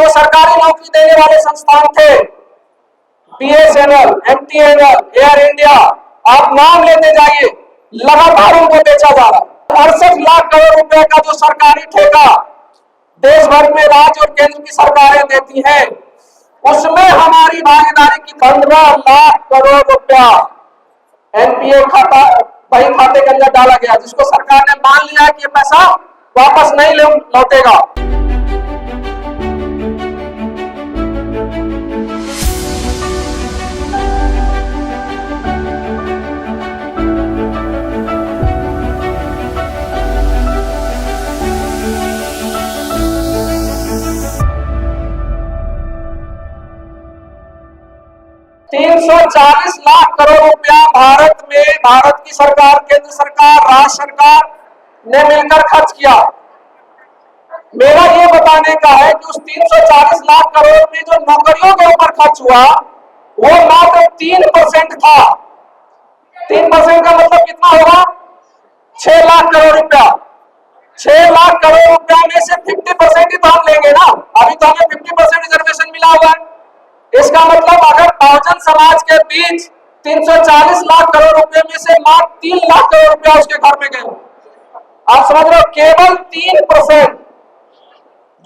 जो सरकारी नौकरी देने वाले संस्थान थे, बीएसएनएल, एमटीएनएल, एयर इंडिया, आप नाम लेते जाइए, लगातार उनको बेचा जा रहा है। 68 लाख करोड़ रुपए का जो सरकारी ठेका देश भर में राज्य और केंद्र की सरकारें देती हैं, उसमें हमारी भागीदारी की 15 लाख करोड़ रुपया एनपीए खाता वही खाते के अंदर डाला गया, जिसको सरकार ने मान लिया है कि ये पैसा वापस नहीं लौटेगा। $340 लाख करोड़ रुपया भारत की सरकार, केंद्र सरकार, राज्य सरकार ने मिलकर खर्च किया। मेरा ये बताने का है कि उस 340 लाख करोड़ में जो नौकरियों के ऊपर खर्च हुआ वो मात्र 3% था। 3% का मतलब कितना होगा? 6 लाख करोड़ रुपया। 6 लाख करोड़ रुपया में से 50% ही तो हम लेंगे ना। अभी तो हमें 50% रिजर्वेशन मिला हुआ है। इसका मतलब अगर बहुजन समाज के बीच 340 लाख करोड़ रुपए में से मात्र 3 लाख करोड़ रुपया उसके घर में गए, आप समझ रहे हो? केवल 3%।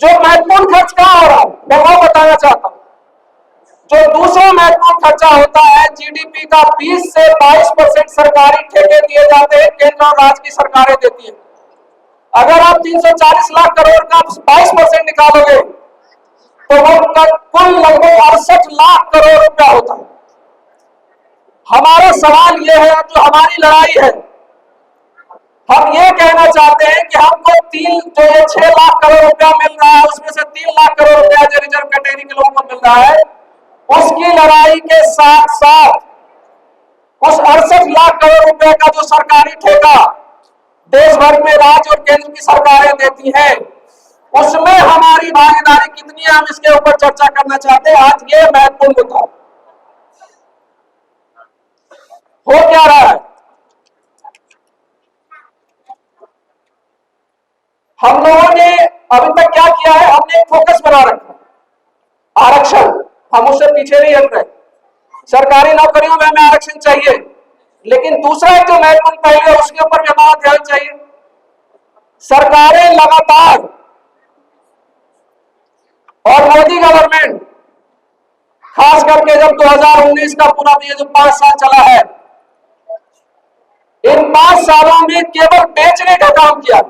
जो महत्वपूर्ण खर्च कहाँ हो रहा है मैं वो बताना चाहता हूं। जो दूसरा महत्वपूर्ण खर्चा होता है, जीडीपी का 20 से 22% सरकारी ठेके दिए जाते हैं, केंद्र और राज्य की सरकारें देती है। अगर आप 340 लाख करोड़ का 22% निकालोगे तो वो कुल लगभग 68 लाख करोड़ रुपया होता है। हमारा सवाल यह है, जो हमारी लड़ाई है, हम ये कहना चाहते हैं कि हमको 6 लाख करोड़ रुपया मिल रहा है, उसमें से 3 लाख करोड़ रुपया जो रिजर्व कैटेगरी के लोगों को मिल रहा है, उसकी लड़ाई के साथ साथ उस 68 लाख करोड़ रुपए का जो सरकारी ठेका देश भर में राज्य और केंद्र की सरकारें देती हैं, उसमें हमारी भागीदारी कितनी है, हम इसके ऊपर चर्चा करना चाहते हैं। आज ये महत्वपूर्ण मुद्दा हो क्या रहा है। हम लोगों ने अभी तक क्या किया है, हमने एक फोकस बना रखा, आरक्षण। हम उससे पीछे नहीं हट रहे। सरकारी नौकरियों में हमें आरक्षण चाहिए, लेकिन दूसरा एक जो महत्वपूर्ण पहलू है उसके ऊपर भी हमारा ध्यान चाहिए। सरकारें लगातार और मोदी गवर्नमेंट खास करके जब 2019 का पूरा ये जो 5 साल चला है, इन 5 सालों में केवल बेचने का काम किया।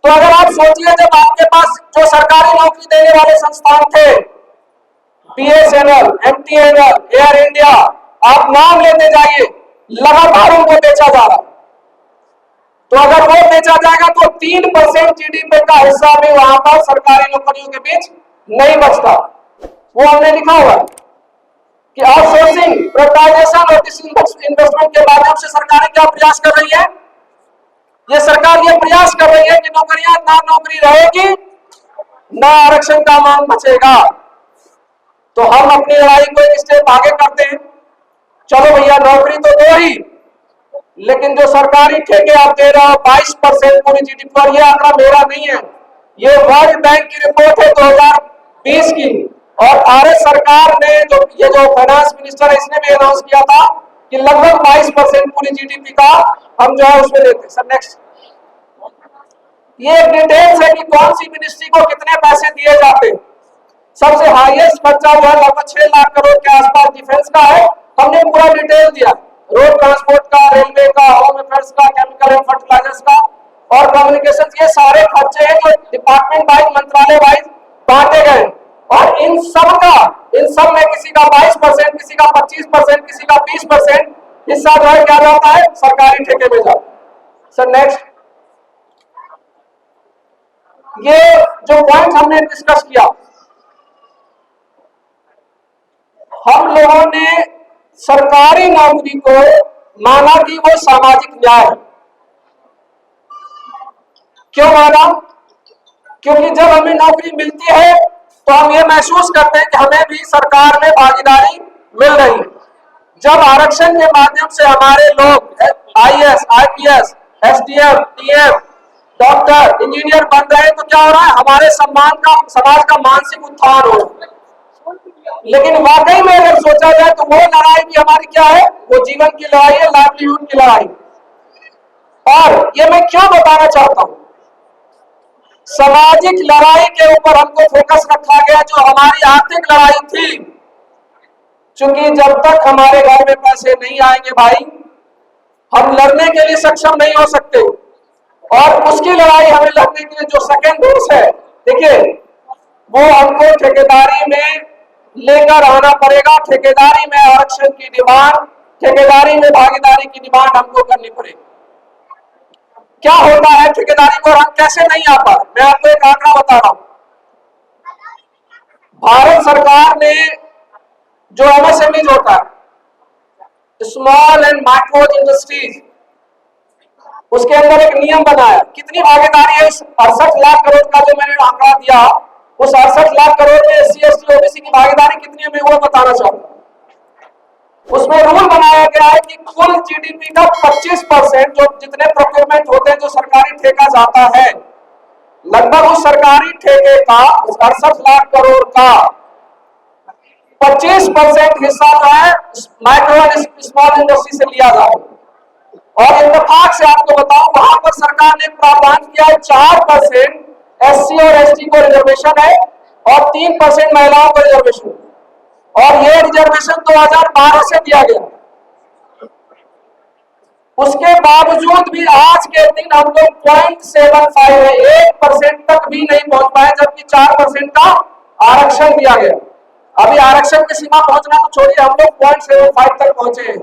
तो अगर आप सोचिए, जब आपके पास जो सरकारी नौकरी देने वाले संस्थान थे, बीएसएनएल, एमटीएनएल, एयर इंडिया, आप नाम लेते जाइए, लगातार उनको बेचा जा रहा है। तो अगर वो बेचा जाएगा तो 3% जीडीपी का हिस्सा भी वहां पर सरकारी नौकरियों के बीच नहीं बचता। वो हमने लिखा हुआ है कि आउटसोर्सिंग, प्राइवेटाइजेशन और डिसइन्वेस्टमेंट के माध्यम से सरकारें क्या प्रयास कर रही है? ये सरकार ये प्रयास कर रही है कि नौकरियां ना नौकरी रहेगी, ना आरक्षण का मांग बचेगा। तो हम अपनी लड़ाई को एक स्टेप आगे करते हैं। चलो भैया, नौकरी तो दो ही, लेकिन जो सरकारी ठेके आप दे रहे हो 22% पूरी जीडीपी पर, यह आंकड़ा मेरा नहीं है, ये वर्ल्ड बैंक की रिपोर्ट है 2020 की। और भारत सरकार ने जो फाइनेंस मिनिस्टर है, इसने भी अनाउंस किया था कि लगभग 22% पूरी जीडीपी का हम जो है उसमें देते हैं। सर नेक्स्ट, ये डिटेल्स है कि कौन सी मिनिस्ट्री को कितने पैसे दिए जाते हैं। सबसे हाईएस्ट खर्चा जो है लगभग 6 लाख करोड़ के आसपास डिफेंस का है। हमने पूरा डिटेल दिया, रोड ट्रांसपोर्ट का, रेलवे का, होम अफेयर्स का, केमिकल एंड फर्टिलाइजर्स का और कम्युनिकेशन, ये सारे खर्चे हैं जो डिपार्टमेंट वाइज, मंत्रालय वाइज बांटे गए। और इन सब में किसी का 22%, किसी का 25%, किसी का 20% हिस्सा जो है क्या जाता है, सरकारी ठेके में जाता है। सर नेक्स्ट, ये जो पॉइंट हमने डिस्कस किया, हम लोगों ने सरकारी नौकरी को माना कि वो सामाजिक न्याय है। क्यों माना? क्योंकि जब हमें नौकरी मिलती है तो हम ये महसूस करते हैं कि हमें भी सरकार में भागीदारी मिल रही है। जब आरक्षण के माध्यम से हमारे लोग IAS, IPS, SDM, DM doctor, engineer बन रहे हैं, तो क्या हो रहा है, हमारे सम्मान का, समाज का मानसिक उत्थान हो रहा है। लेकिन वाकई में अगर सोचा जाए तो वो लड़ाई भी हमारी क्या है, वो जीवन की लड़ाई है, लाइवलीहुड की लड़ाई। और ये मैं क्यों बताना चाहता हूं, सामाजिक लड़ाई के ऊपर हमको फोकस रखा गया, जो हमारी आर्थिक लड़ाई थी, क्योंकि जब तक हमारे घर में पैसे नहीं आएंगे भाई, हम लड़ने के लिए सक्षम नहीं हो सकते। और उसकी लड़ाई हमें लड़ने के लिए जो सेकेंड रूल्स है, देखिए, वो हमको ठेकेदारी में लेकर आना पड़ेगा। ठेकेदारी में आरक्षण की डिमांड, ठेकेदारी में भागीदारी की डिमांड हमको करनी पड़ेगी। क्या होता है ठेकेदारी को हम कैसे नहीं आ पा, मैं आपको एक आंकड़ा बता रहा हूं। भारत सरकार ने जो एमएसएमई होता है, स्मॉल एंड माइक्रो इंडस्ट्रीज, उसके अंदर एक नियम बनाया। कितनी भागीदारी है, 68 लाख करोड़ का जो मैंने आंकड़ा दिया, उस 68 लाख करोड़ में एससी एसटी ओबीसी की भागीदारी कितनी है, मैं वो बताना चाहता हूं। उसमें रूल बनाया गया है कि कुल जीडीपी का 25%, जो जितने प्रोक्योरमेंट होते हैं, जो सरकारी ठेका जाता है, लगभग उस सरकारी ठेके का 68 लाख करोड़ का 25% हिस्सा जो है माइक्रो एंड स्मॉल इंडस्ट्री से लिया जाए। और इत्तेफाक से आपको बताऊं, वहां पर सरकार ने प्रावधान किया है 4% एससी और एसटी को रिजर्वेशन है और 3% महिलाओं को रिजर्वेशन है। और ये रिजर्वेशन 2012 से दिया गया। उसके बावजूद भी आज के दिन हम लोग 0.75 है, 1% तक भी नहीं पहुंच पाए, जबकि 4% का आरक्षण दिया गया। अभी आरक्षण की सीमा पहुंचना तो छोड़िए, हम लोग 0.75 तक पहुंचे हैं।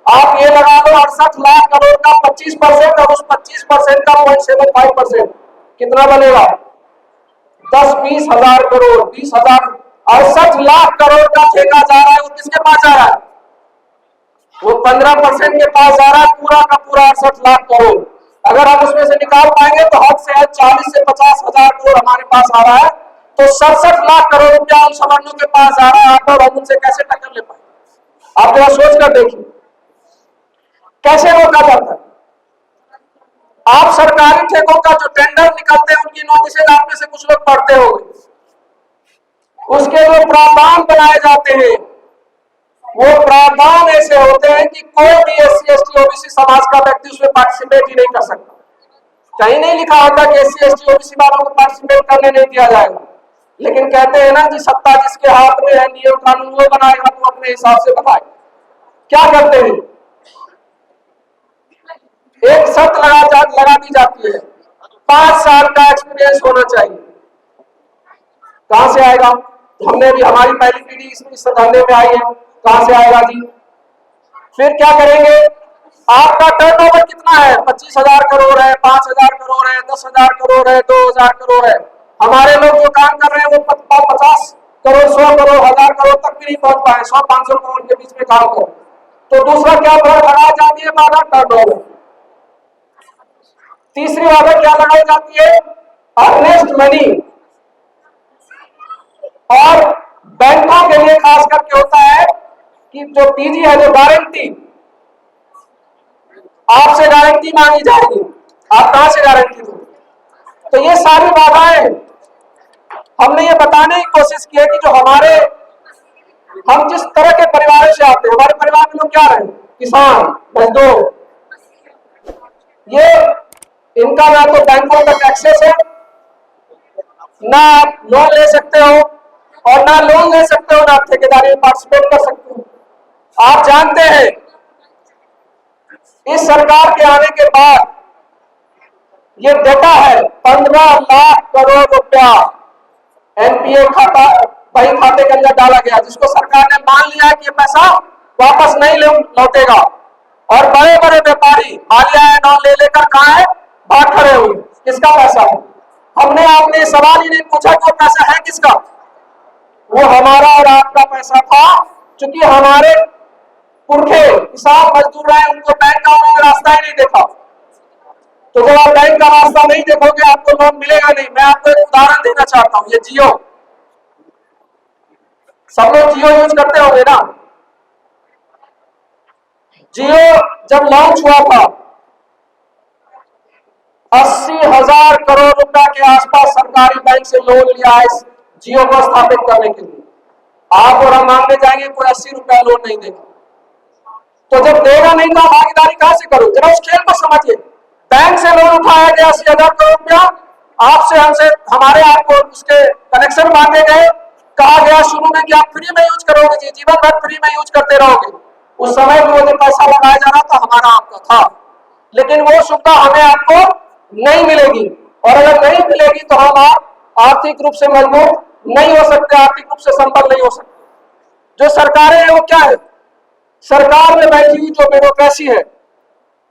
आप ये लगा लो 68 लाख करोड़ का 25% और उस 25% का 0.75% कितना बनेगा, 10-20 हजार करोड़, 20,000, 68 लाख करोड़ का ठेका जा रहा है। वो किसके पास जा रहा है, वो 15% के पास जा रहा है, पूरा का पूरा 68 लाख करोड़। अगर हम उसमें से निकाल पाएंगे तो हद से हद 40 से 50 हजार करोड़ हमारे पास आ रहा है, तो 67 लाख करोड़ रुपया उन सवर्णों के पास आ रहा है, और हम उनसे कैसे टक्कर ले पाए। आप जरा सोच कर देखिए कैसे रोका जाता है। आप सरकारी ठेकों का जो टेंडर निकलते हैं, उनकी नोटिसेज आप में से कुछ लोग पढ़ते होंगे। उसके जो प्रावधान बनाए जाते हैं, वो प्रावधान ऐसे होते हैं कि कोई भी एससी एसटी ओबीसी समाज का व्यक्ति उसमें पार्टिसिपेट ही नहीं कर सकता। कहीं नहीं लिखा होता कि एससी एसटी ओबीसी वालों को पार्टिसिपेट करने नहीं दिया जाएगा, लेकिन कहते हैं ना जी, सत्ता जिसके हाथ में है, नियम कानून वो बनाएगा, तो अपने हिसाब से बनाए। क्या करते हैं, एक शर्त लगा दी जाती है, 5 साल का एक्सपीरियंस होना चाहिए। कहां से आएगा, हमने भी, हमारी पहली पीढ़ी इस धंधे में आई है, कहां से आएगा जी। फिर क्या करेंगे, आपका टर्नओवर कितना है, 25,000 करोड़ है, 5,000 करोड़ है, 10,000 करोड़ है, 2,000 करोड़ है। हमारे लोग जो काम कर रहे हैं वो 50 करोड़, 100 करोड़, 1,000 करोड़ तक भी नहीं पहुंच पाए, 100-500 करोड़ के बीच में काम करो। तो दूसरा क्या लगाई जाती है, बाधा टर्नओवर। तीसरी बाधा क्या लगाई जाती है, अर्नेस्ट मनी। और बैंकों के लिए खास करके होता है कि जो टीजी है, जो गारंटी, आपसे गारंटी मांगी जाएगी, आप कहां से गारंटी दो। तो ये सारी बाधाएं हमने ये बताने की कोशिश की है कि जो हमारे, हम जिस तरह के परिवार से आते हैं, हमारे परिवार में लोग क्या रहे, किसान, मजदूर, ये इनका ना तो बैंकों तक एक्सेस है, ना आप लोन ले सकते हो, और ना लोन ले सकते हो, ना ठेकेदारी में पार्टिसिपेट कर सकते हो। आप जानते हैं इस सरकार के आने के बाद ये डेटा है 15 लाख करोड़ रुपया एनपीए खाता, बही खाते के अंदर डाला गया, जिसको सरकार ने मान लिया है कि ये पैसा वापस नहीं लौटेगा। और बड़े बड़े व्यापारी मालिया लोन ले लेकर कहां है, भाग खड़े हुए। किसका पैसा है, हमने आपने सवाल ही नहीं पूछा कि वो पैसा है किसका, वो हमारा और आपका पैसा था। क्योंकि हमारे पुरखे किसान मजदूर रहे, उनको बैंक का उन्होंने रास्ता ही नहीं देखा। तो जब आप बैंक का रास्ता नहीं देखोगे, आपको लोन मिलेगा नहीं। मैं आपको एक उदाहरण देना चाहता हूं, ये जियो, सब लोग जियो यूज करते होंगे ना। जियो जब लॉन्च हुआ था 80,000 करोड़ रुपया के आसपास सरकारी बैंक से लोन लिया है इस जियो को स्थापित करने के लिए। आप और हम मांगने जाएंगे, कोई 80 रुपया लोन नहीं देगा। तो जब देगा नहीं तो भागीदारी कहां से करो? जरा उस खेल को समझिए। बैंक से लोन उठाया गया 80,000 करोड़ रुपया, आपसे हमसे हमारे आपको उसके कनेक्शन बांटे गए, कहा गया शुरू में कि आप फ्री में यूज करोगे जी, जीवन भर फ्री में यूज करते रहोगे। उस समय भी वो जो पैसा लगाया जा रहा था हमारा आपका था, लेकिन वो सुविधा हमें आपको नहीं मिलेगी। और अगर नहीं मिलेगी तो हम आप आर्थिक रूप से मजबूत नहीं हो सकते, आर्थिक रूप से संपन्न नहीं हो सकते। जो सरकारें हैं वो क्या है? सरकार में बैठी हुई जो ब्यूरोक्रेसी है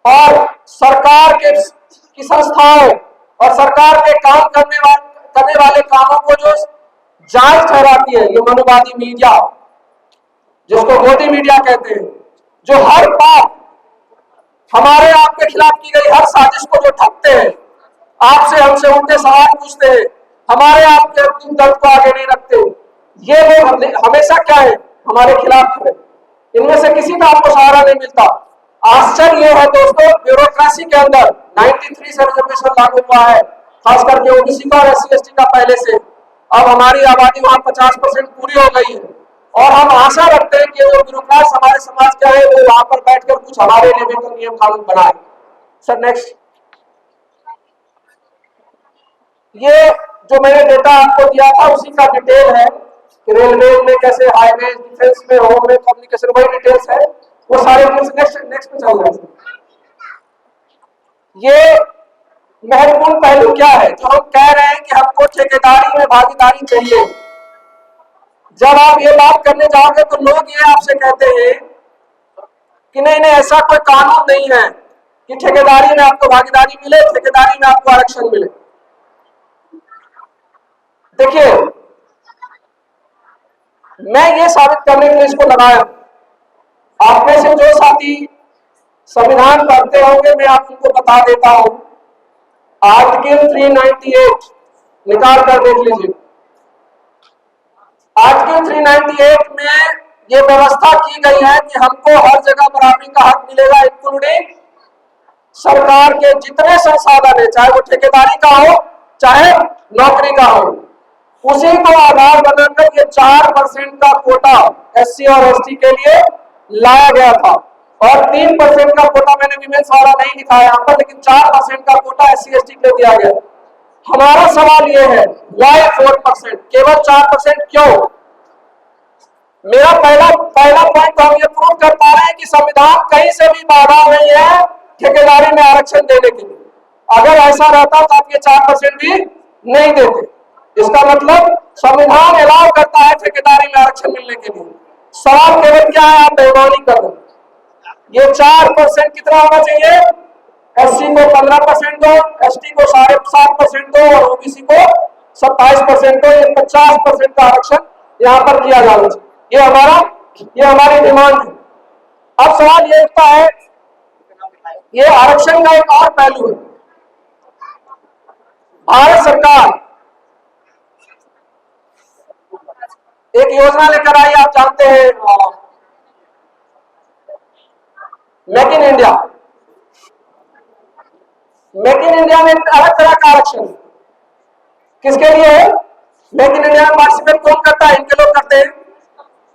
और सरकार की संस्थाओं और सरकार के काम करने वाले कामों को जो जायज ठहराती है, ये मनुवादी मीडिया, जिसको मोदी मीडिया कहते हैं, जो हर बात हमारे आपके खिलाफ की गई हर साजिश को जो ठगते हैं, आपसे हमसे उल्टे सवाल पूछते हैं, हमारे आपके दर्द को आगे नहीं रखते, ये लोग हमेशा क्या है? हमारे खिलाफ है। इनमें से किसी का आपको सहारा नहीं मिलता। आश्चर्य यह है दोस्तों, ब्यूरोक्रेसी के अंदर 93 से रिजर्वेशन लागू हुआ है, खास करके ओबीसी का और SC ST का पहले से। अब हमारी आबादी वहां 50% पूरी हो गई है और हम आशा रखते हैं कि वो ब्यूरोक्रेट्स हमारे समाज का है, वो वहां पर बैठकर कुछ हमारे लिए भी नियम कानून बनाए। सर नेक्स्ट, ये जो मैंने डेटा आपको दिया था उसी का डिटेल है कि रेलवे में कैसे, हाईवे, डिफेंस में, होम में, कम्युनिकेशन, वही डिटेल्स है, वो सारे डिटेल्स नेक्स्ट पे चल रहा है। ये महत्वपूर्ण पहलू क्या है जो हम कह रहे हैं कि हमको ठेकेदारी में भागीदारी चाहिए। जब आप ये बात करने जाओगे तो लोग ये आपसे कहते हैं कि नहीं नहीं, ऐसा कोई कानून नहीं है कि ठेकेदारी में आपको भागीदारी मिले, ठेकेदारी में आपको आरक्षण मिले। देखिए, मैं ये साबित करने के लिए इसको लगाया। आप में से जो साथी संविधान पढ़ते होंगे, मैं आप उनको बता देता हूं, आर्टिकल 398 निकाल कर देख लीजिए। आर्टिकल 398 में ये व्यवस्था की गई है कि हमको हर जगह बराबरी का हक मिलेगा, इंक्लूडिंग सरकार के जितने संसाधन है, चाहे वो ठेकेदारी का हो चाहे नौकरी का हो, उसी को आधार बनाकर ये 4% का कोटा SC और ST के लिए लाया गया था। और 3% का कोटा मैंने विमेंस वाला नहीं लिखा है यहाँ पर, लेकिन 4% का कोटा SC ST के लिए दिया गया। हमारा सवाल ये है, why 4%, केवल 4% क्यों? मेरा पहला पॉइंट तो हम ये प्रूव कर पा रहे हैं कि संविधान कहीं से भी बाधा नहीं है ठेकेदारी में आरक्षण देने के लिए। अगर ऐसा रहता तो आप ये 4% भी नहीं देते। इसका मतलब संविधान अलाउ करता है ठेकेदारी में आरक्षण मिलने के लिए। सवाल केवल क्या है? आप बेईमानी कर रहे हैं। ये 4% कितना होना चाहिए? SC को 15% दो, ST को 7.5% दो और OBC को 27% दो। ये 50% का आरक्षण यहाँ पर किया जाना चाहिए। ये हमारी डिमांड है। अब सवाल ये उठता है, ये आरक्षण का एक और पहलू है। भारत सरकार एक योजना लेकर आई, आप जानते हैं, make in India. Make in India में अलग तरह का आरक्षण किसके लिए है? मेक इन इंडिया में पार्टिसिपेट कौन करता है? इनके लोग करते हैं।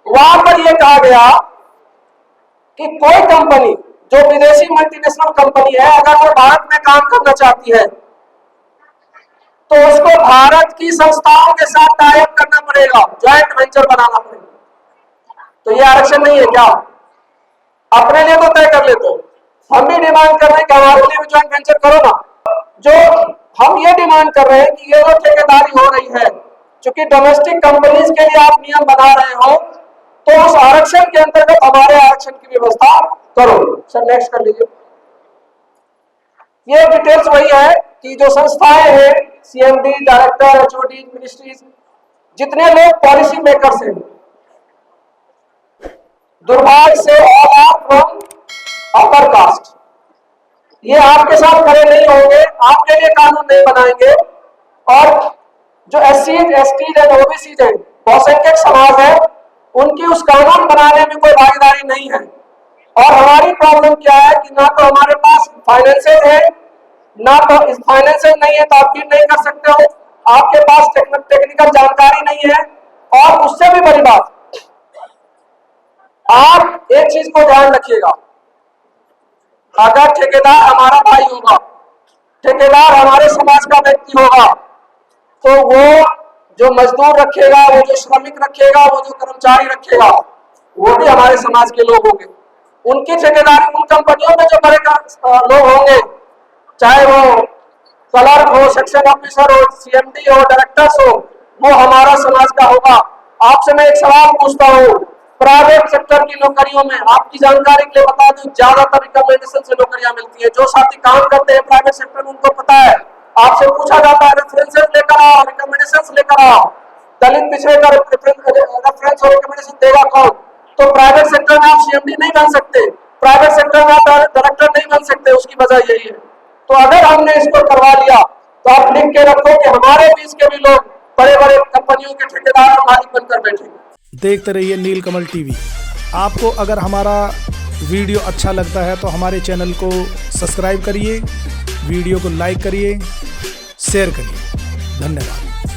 वहां पर यह कहा गया कि कोई कंपनी जो विदेशी मल्टीनेशनल कंपनी है, अगर वो भारत में काम करना चाहती है तो उसको भारत की संस्थाओं के साथ टाई अप करना पड़ेगा, ज्वाइंट वेंचर बनाना पड़ेगा। तो ये आरक्षण नहीं है क्या? अपने लिए तो तय कर लेते हो, हम भी डिमांड कर रहे हैं कि हमारे लिए भी ज्वाइंट वेंचर करो ना। जो हम ये डिमांड कर रहे हैं कि ये जो ठेकेदारी हो रही है, चूंकि डोमेस्टिक कंपनीज के लिए आप नियम बना रहे हो, तो उस आरक्षण के अंतर्गत हमारे आरक्षण की व्यवस्था करो। सर नेक्स्ट कर लीजिए। ये डिटेल्स वही है कि जो संस्थाएं हैं, CMD, डायरेक्टर, HOD, मिनिस्ट्रीज, जितने लोग पॉलिसी मेकर्स हैं, दुर्भाग्य से all are from upper caste. ये आपके साथ खड़े नहीं होंगे, आपके लिए कानून नहीं बनाएंगे। और जो SC, ST और OBC है, बहुसंख्यक समाज है, उनकी उस कानून बनाने में कोई भागीदारी नहीं है। और हमारी प्रॉब्लम क्या है कि ना तो हमारे पास फाइनेंसेस है, ना तो इस फाइनेंशियल नहीं है तो आप फीड नहीं कर सकते हो, आपके पास टेक्निकल जानकारी नहीं है। और उससे भी बड़ी बात, आप एक चीज को ध्यान रखिएगा, अगर ठेकेदार हमारा भाई होगा, ठेकेदार हमारे समाज का व्यक्ति होगा, तो वो जो मजदूर रखेगा, वो जो श्रमिक रखेगा, वो जो कर्मचारी रखेगा, वो भी हमारे समाज के लोग होंगे। उनकी ठेकेदारी उन कंपनियों में जो बड़े लोग होंगे, चाहे वो क्लर्क हो, सेक्शन ऑफिसर हो, सीएमडी हो, डायरेक्टर्स हो, वो हमारा समाज का होगा। आपसे मैं एक सवाल पूछता हूँ, प्राइवेट सेक्टर की नौकरियों में आपकी जानकारी के लिए बता दूं, ज्यादातर रिकमेंडेशन से नौकरियां मिलती है। जो साथी काम करते हैं प्राइवेट सेक्टर में उनको पता है, आपसे पूछा जाता है रेफरेंसेस लेकर आओ, रिकमेंडेशन लेकर आओ, दलित पिछड़े का रेफरेंस और रिकमेंडेशन देगा कौन? तो प्राइवेट सेक्टर में आप सीएमडी नहीं बन सकते, प्राइवेट सेक्टर में आप डायरेक्टर नहीं बन सकते। उसकी वजह यही है। तो अगर हमने इसको करवा लिया तो आप लिख के रखो कि हमारे बीच के भी लोग बड़े बड़े कंपनियों के ठेकेदार और मालिक बनकर बैठेंगे। देखते रहिए नीलकमल टीवी। आपको अगर हमारा वीडियो अच्छा लगता है तो हमारे चैनल को सब्सक्राइब करिए, वीडियो को लाइक करिए, शेयर करिए। धन्यवाद।